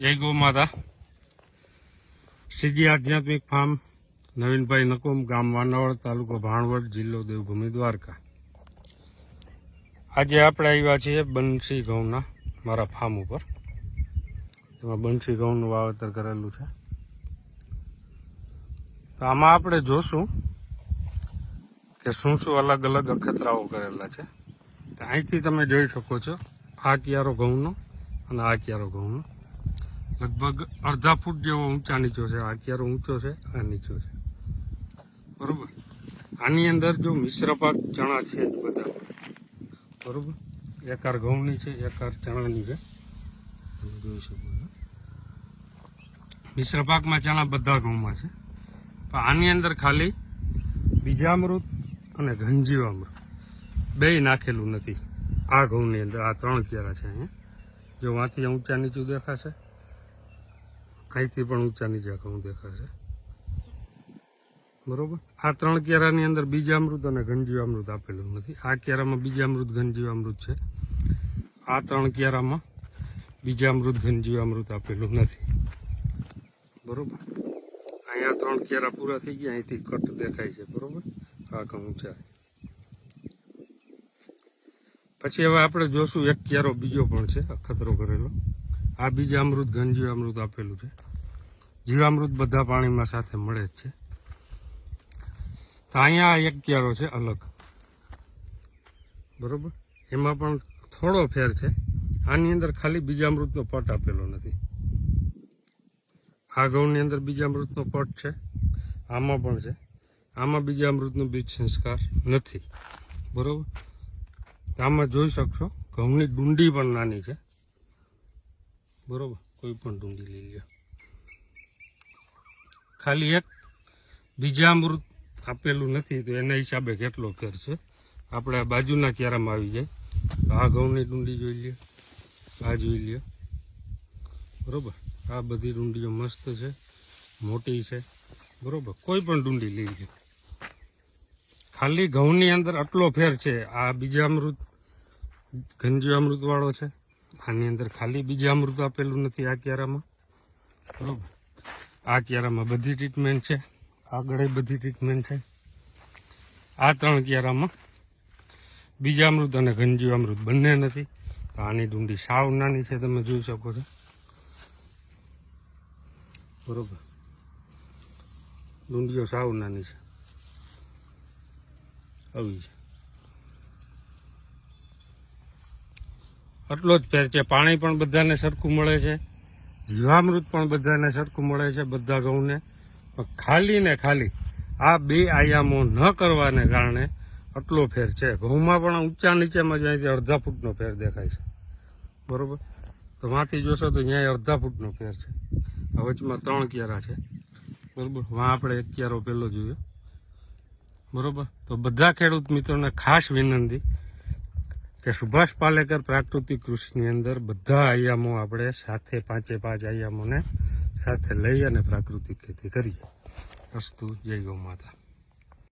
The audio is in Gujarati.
જય ગૌ માતા. શ્રીજી આધ્યાત્મિક ફાર્મ, નવીનભાઈ નકુમ, ગામ વાનાવડ, તાલુકો ભાણવડ, જિલ્લો દેવભૂમિ, દ્વારકા. આજે આપણે આવ્યા છીએ બંસી ઘઉંના મારા ફાર્મ ઉપર. એમાં બંસી ઘઉંનું વાવેતર કરેલું છે. તો આમાં આપણે જોશું કે શું શું અલગ અલગ અખતરાઓ કરેલા છે. તો અહીંથી તમે જોઈ શકો છો આ ક્યારો ઘઉંનો અને આ ક્યારો ઘઉંનો લગભગ અડધા ફૂટ જેવો ઊંચા નીચો છે. આ ક્યારો ઊંચો છે, આ નીચો છે, બરોબર. આની અંદર જો મિશ્ર પાક ચણા છે બધા, બરોબર. એકાર ઘઉંની છે, એકાર ચણાની છે, તમે જોઈ શકો છો. મિશ્ર પાકમાં ચણા બધા ઘઉંમાં છે, પણ આની અંદર ખાલી બીજામૃત અને ઘનજીવામૃત બે નાખેલું નથી. આ ઘઉંની અંદર આ 3 ક્યારા છે. અહીંયા જો આથી ઊંચા નીચું દેખાશે, અહીંથી પણ ઊંચા નીચા ઘઉં દેખાશે, બરોબર. આ 3 ક્યારાની અંદર બીજામૃત અને ઘનજીવામૃત આપેલું નથી. આ ક્યારામાં બીજામૃત ઘનજીવામૃત છે, આ 3 ક્યારામાં બીજામૃત ઘનજીવામૃત આપેલું નથી, બરોબર. અહીંયા 3 ક્યારા પૂરા થઈ ગયા, અહીંથી કટ દેખાય છે, બરોબર. આ ઘઉં છે. પછી હવે આપણે જોશું એક ક્યારો બીજો પણ છે અખતરો કરેલો. આ બીજામૃત ઘનજીવામૃત આપેલું છે. જીવામૃત બધા પાણીમાં સાથે મળે જ છે. તો અહીંયા એક ક્યારો છે અલગ, બરોબર. એમાં પણ થોડો ફેર છે. આની અંદર ખાલી બીજામૃતનો પટ આપેલો નથી. આ ઘઉંની અંદર બીજામૃતનો પટ છે, આમાં પણ છે. આમાં બીજામૃતનો બીજ સંસ્કાર નથી, બરોબર. આમાં જોઈ શકશો ઘઉંની ડુંડી પણ નાની છે, બરોબર. કોઈ પણ ડુંડી લઈ લો. ખાલી એક બીજામૃત આપેલું નથી, તો એના હિસાબે કેટલો ફેર છે આપણે આ બાજુના ક્યારામાં આવી જાય. આ ઘઉંની ડુંડી જોઈ લ્યો, આ જોઈ લ્યો, બરોબર. આ બધી ડુંડીઓ મસ્ત છે, મોટી છે, બરોબર. કોઈ પણ ડુંડી લઈ લો. ખાલી ઘઉંની અંદર આટલો ફેર છે. આ બીજામૃત ઘનજીવામૃત વાળો છે, આની અંદર ખાલી બીજામૃત આપેલું નથી આ ક્યારામાં, બરોબર. આ ક્યારામાં બધી ટ્રીટમેન્ટ છે, આગળ બધી ટ્રીટમેન્ટ છે. આ 3 ક્યારામાં બીજામૃત અને ઘનજીવામૃત બંને નથી. તો આની ડુંડી સાવ નાની છે, તમે જોઈ શકો છો, બરોબર. ડુંડીઓ સાવ નાની છે, આવી છે. આટલો જ ફેર છે. પાણી પણ બધાને સરખું મળે છે, જીવામૃત પણ બધાને સરખું મળે છે, બધા ઘઉંને. પણ ખાલી ને ખાલી આ 2 આયામો ન કરવાને કારણે આટલો ફેર છે. ઘઉંમાં પણ ઊંચા નીચેમાં જ અહીંથી અડધા ફૂટનો ફેર દેખાય છે, બરોબર. તો માંથી જોશો તો અહીંયા અડધા ફૂટનો ફેર છે. વચમાં 3 ક્યારા છે, બરોબર. વાં આપણે એક ક્યારો પહેલો જોયો, બરોબર. તો બધા ખેડૂત મિત્રોને ખાસ વિનંતી કે સુભાષ પાલેકર પ્રાકૃતિક કૃષિની અંદર બધા આયામો આપણે સાથે 5 આયામોને સાથે લઈ અને પ્રાકૃતિક ખેતી કરીએ. અસ્તુ. જય ગૌ માતા.